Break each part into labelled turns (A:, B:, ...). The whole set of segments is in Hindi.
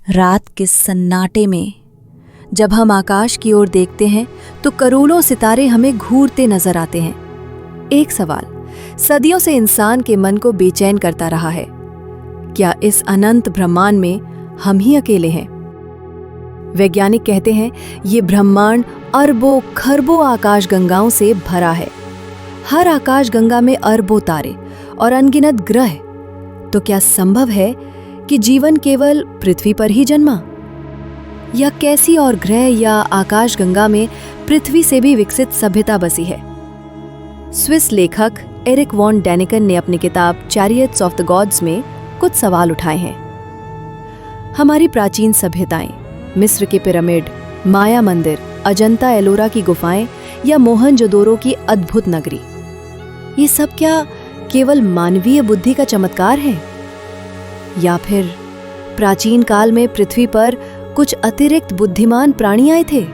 A: रात के सन्नाटे में जब हम आकाश की ओर देखते हैं तो करोड़ों सितारे हमें घूरते नजर आते हैं। एक सवाल सदियों से इंसान के मन को बेचैन करता रहा है, क्या इस अनंत ब्रह्मांड में हम ही अकेले हैं? वैज्ञानिक कहते हैं ये ब्रह्मांड अरबों खरबों आकाशगंगाओं से भरा है। हर आकाशगंगा में अरबों तारे और अनगिनत ग्रह। तो क्या संभव है कि जीवन केवल पृथ्वी पर ही जन्मा, या कैसी और ग्रह या आकाशगंगा में पृथ्वी से भी विकसित सभ्यता बसी है? स्विस लेखक एरिक वॉन डैनिकन ने अपनी किताब चैरियट्स ऑफ द गॉड्स में कुछ सवाल उठाए हैं। हमारी प्राचीन सभ्यताएं, मिस्र के पिरामिड, माया मंदिर, अजंता एलोरा की गुफाएं या मोहनजोदड़ो की अद्भुत नगरी, ये सब क्या केवल मानवीय बुद्धि का चमत्कार है, या फिर प्राचीन काल में पृथ्वी पर कुछ अतिरिक्त बुद्धिमान प्राणी आए थे?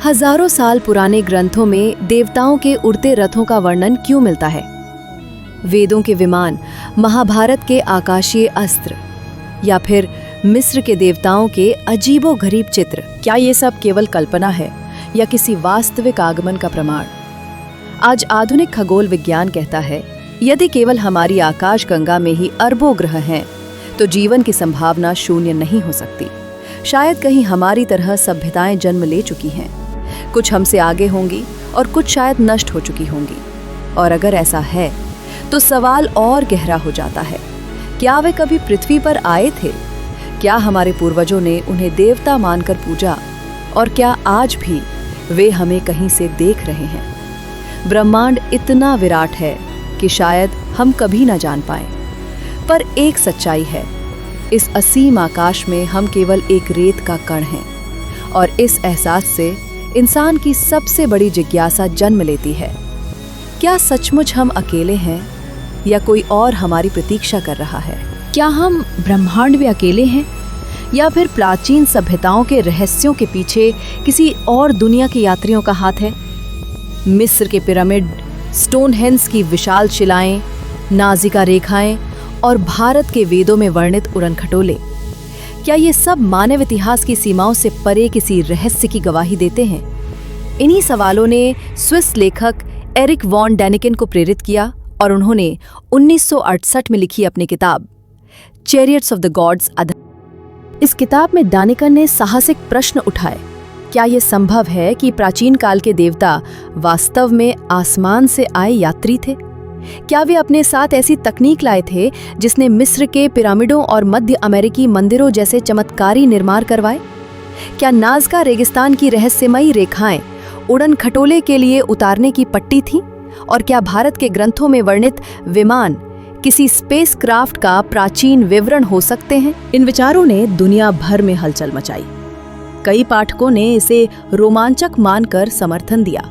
A: हजारों साल पुराने ग्रंथों में देवताओं के उड़ते रथों का वर्णन क्यों मिलता है? वेदों के विमान, महाभारत के आकाशीय अस्त्र, या फिर मिस्र के देवताओं के अजीबोगरीब चित्र, क्या ये सब केवल कल्पना है या किसी वास्तविक आगमन का प्रमाण? आज आधुनिक खगोल विज्ञान कहता है यदि केवल हमारी आकाशगंगा में ही अरबों ग्रह हैं तो जीवन की संभावना शून्य नहीं हो सकती। शायद कहीं हमारी तरह सभ्यताएं जन्म ले चुकी हैं, कुछ हमसे आगे होंगी और कुछ शायद नष्ट हो चुकी होंगी। और अगर ऐसा है तो सवाल और गहरा हो जाता है, क्या वे कभी पृथ्वी पर आए थे? क्या हमारे पूर्वजों ने उन्हें देवता मानकर पूजा, और क्या आज भी वे हमें कहीं से देख रहे हैं? ब्रह्मांड इतना विराट है कि शायद हम कभी न जान पाए, पर एक सच्चाई है, इस असीम आकाश में हम केवल एक रेत का कण हैं। और इस एहसास से इंसान की सबसे बड़ी जिज्ञासा जन्म लेती है, क्या सचमुच हम अकेले हैं या कोई और हमारी प्रतीक्षा कर रहा है? क्या हम ब्रह्मांड में अकेले हैं, या फिर प्राचीन सभ्यताओं के रहस्यों के पीछे किसी और दुनिया के यात्रियों का हाथ है? मिस्र के पिरामिड, स्टोनहेंज की विशाल शिलाएं, नाजिका रेखाएं और भारत के वेदों में वर्णित उड़न-खटोले, क्या ये सब मानव इतिहास की सीमाओं से परे किसी रहस्य की गवाही देते हैं? इन्हीं सवालों ने स्विस लेखक एरिक वॉन डैनिकन को प्रेरित किया और उन्होंने 1968 में लिखी अपनी किताब चैरियट्स ऑफ द गॉड्स। इस किताब में डैनिकन ने साहसिक प्रश्न उठाए, क्या ये संभव है कि प्राचीन काल के देवता वास्तव में आसमान से आए यात्री थे? क्या वे अपने साथ ऐसी तकनीक लाए थे जिसने मिस्र के पिरामिडों और मध्य अमेरिकी मंदिरों जैसे चमत्कारी निर्माण करवाए? क्या नाज़का रेगिस्तान की रहस्यमयी रेखाएं उड़न खटोले के लिए उतारने की पट्टी थीं? और क्या भारत के ग्रंथों में वर्णित विमान किसी स्पेस क्राफ्ट का प्राचीन विवरण हो सकते हैं? इन विचारों ने दुनिया भर में हलचल मचाई। कई पाठकों ने इसे रोमांचक मानकर समर्थन दिया,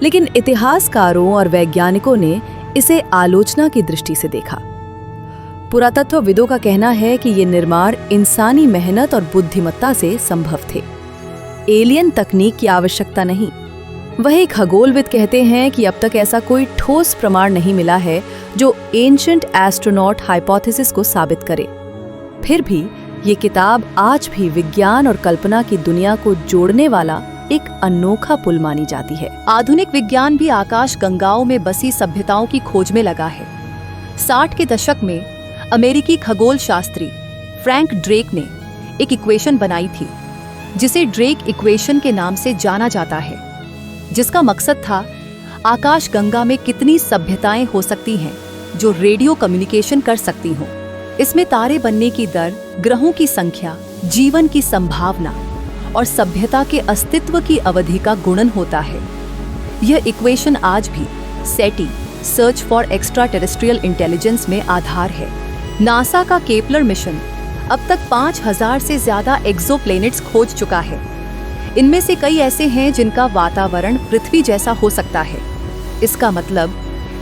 A: लेकिन इतिहासकारों और वैज्ञानिकों ने इसे आलोचना की दृष्टि से देखा। पुरातत्वविदों का कहना है कि ये निर्माण इंसानी मेहनत और बुद्धिमत्ता से संभव थे, एलियन तकनीक की आवश्यकता नहीं। वही खगोलविद कहते हैं कि अब तक ऐसा कोई ठोस प्रमाण नहीं मिला है जो एंशिएंट एस्ट्रोनॉट हाइपोथेसिस को साबित करे। फिर भी ये किताब आज भी विज्ञान और कल्पना की दुनिया को जोड़ने वाला एक अनोखा पुल मानी जाती है। आधुनिक विज्ञान भी आकाश गंगाओं में बसी सभ्यताओं की खोज में लगा है। 60 के दशक में अमेरिकी खगोल शास्त्री फ्रैंक ड्रेक ने एक इक्वेशन बनाई थी जिसे ड्रेक इक्वेशन के नाम से जाना जाता है, जिसका मकसद था आकाश गंगा में कितनी सभ्यताएं हो सकती हैं जो रेडियो कम्युनिकेशन कर सकती हों। इसमें तारे बनने की दर, ग्रहों की संख्या, जीवन की संभावना और सभ्यता के अस्तित्व की अवधि का गुणन होता है। यह इक्वेशन आज भी SETI, search for extra terrestrial intelligence में आधार है। नासा का केपलर मिशन अब तक 5000 से ज्यादा एक्सोप्लैनेट्स खोज चुका है। इनमें से कई ऐसे हैं जिनका वातावरण पृथ्वी जैसा हो सकता है। इसका मतलब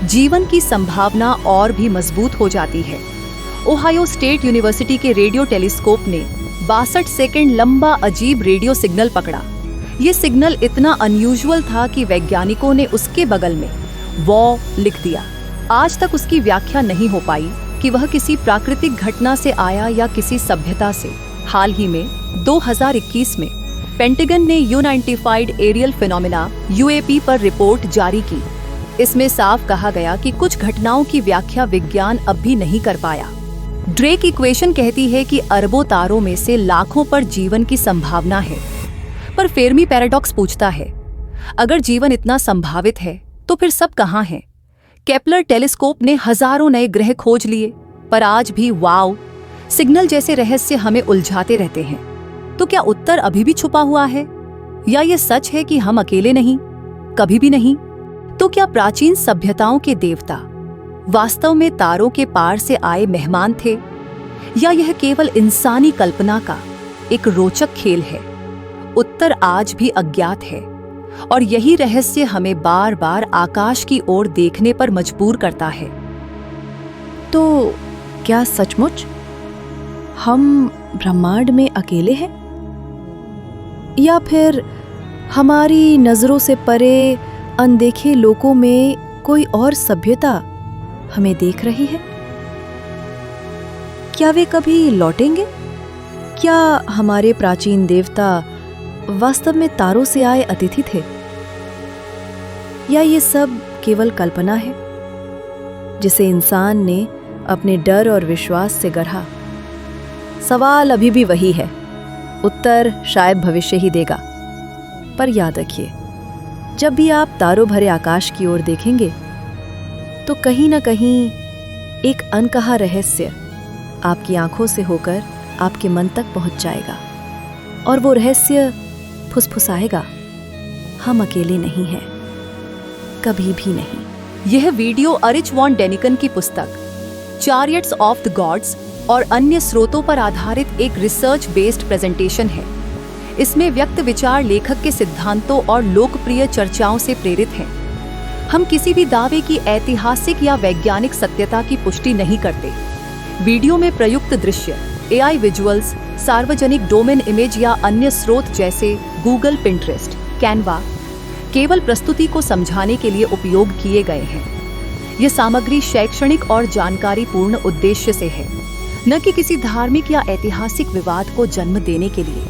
A: जीवन की संभावना और भी मजबूत हो जाती है। ओहायो स्टेट यूनिवर्सिटी के रेडियो टेलीस्कोप ने 62 सेकंड लंबा अजीब रेडियो सिग्नल पकड़ा। ये सिग्नल इतना अनयूजुअल था कि वैज्ञानिकों ने उसके बगल में वॉ लिख दिया। आज तक उसकी व्याख्या नहीं हो पाई कि वह किसी प्राकृतिक घटना से आया या किसी सभ्यता से। हाल ही में 2021 में पेंटागन ने यूनाइटेड एरियल फिनोमेना (UAP) पर रिपोर्ट जारी की। इसमें साफ कहा गया कि कुछ घटनाओं की व्याख्या विज्ञान अब भी नहीं कर पाया। ड्रेक इक्वेशन कहती है कि अरबों तारों में से लाखों पर जीवन की संभावना है, पर फेर्मी पैराडॉक्स पूछता है, अगर जीवन इतना संभावित है तो फिर सब कहाँ है? केपलर टेलीस्कोप ने हजारों नए ग्रह खोज लिए, पर आज भी वाव सिग्नल जैसे रहस्य हमें उलझाते रहते हैं। तो क्या उत्तर अभी भी छुपा हुआ है, या ये सच है कि हम अकेले नहीं, कभी भी नहीं? तो क्या प्राचीन सभ्यताओं के देवता वास्तव में तारों के पार से आए मेहमान थे, या यह केवल इंसानी कल्पना का एक रोचक खेल है? उत्तर आज भी अज्ञात है, और यही रहस्य हमें बार बार आकाश की ओर देखने पर मजबूर करता है।
B: तो क्या सचमुच हम ब्रह्मांड में अकेले हैं, या फिर हमारी नजरों से परे अनदेखे लोकों में कोई और सभ्यता हमें देख रही है? क्या वे कभी लौटेंगे? क्या हमारे प्राचीन देवता वास्तव में तारों से आए अतिथि थे, या ये सब केवल कल्पना है जिसे इंसान ने अपने डर और विश्वास से गढ़ा? सवाल अभी भी वही है, उत्तर शायद भविष्य ही देगा। पर याद रखिए, जब भी आप तारों भरे आकाश की ओर देखेंगे तो कहीं ना कहीं एक अनकहा रहस्य आपकी आंखों से होकर आपके मन तक पहुंच जाएगा, और वो रहस्य फुसफुसाएगा, हम अकेले नहीं हैं, कभी भी नहीं।
A: यह वीडियो अरिच वॉन डेनिकन की पुस्तक चारियट्स ऑफ द गॉड्स और अन्य स्रोतों पर आधारित एक रिसर्च बेस्ड प्रेजेंटेशन है। इसमें व्यक्त विचार लेखक के सिद्धांतों और लोकप्रिय चर्चाओं से प्रेरित हैं। हम किसी भी दावे की ऐतिहासिक या वैज्ञानिक सत्यता की पुष्टि नहीं करते। वीडियो में प्रयुक्त दृश्य, AI विजुअल्स, सार्वजनिक डोमेन इमेज या अन्य स्रोत जैसे गूगल, पिंटरेस्ट, कैनवा केवल प्रस्तुति को समझाने के लिए उपयोग किए गए हैं। यह सामग्री शैक्षणिक और जानकारीपूर्ण उद्देश्य से है, न कि किसी धार्मिक या ऐतिहासिक विवाद को जन्म देने के लिए।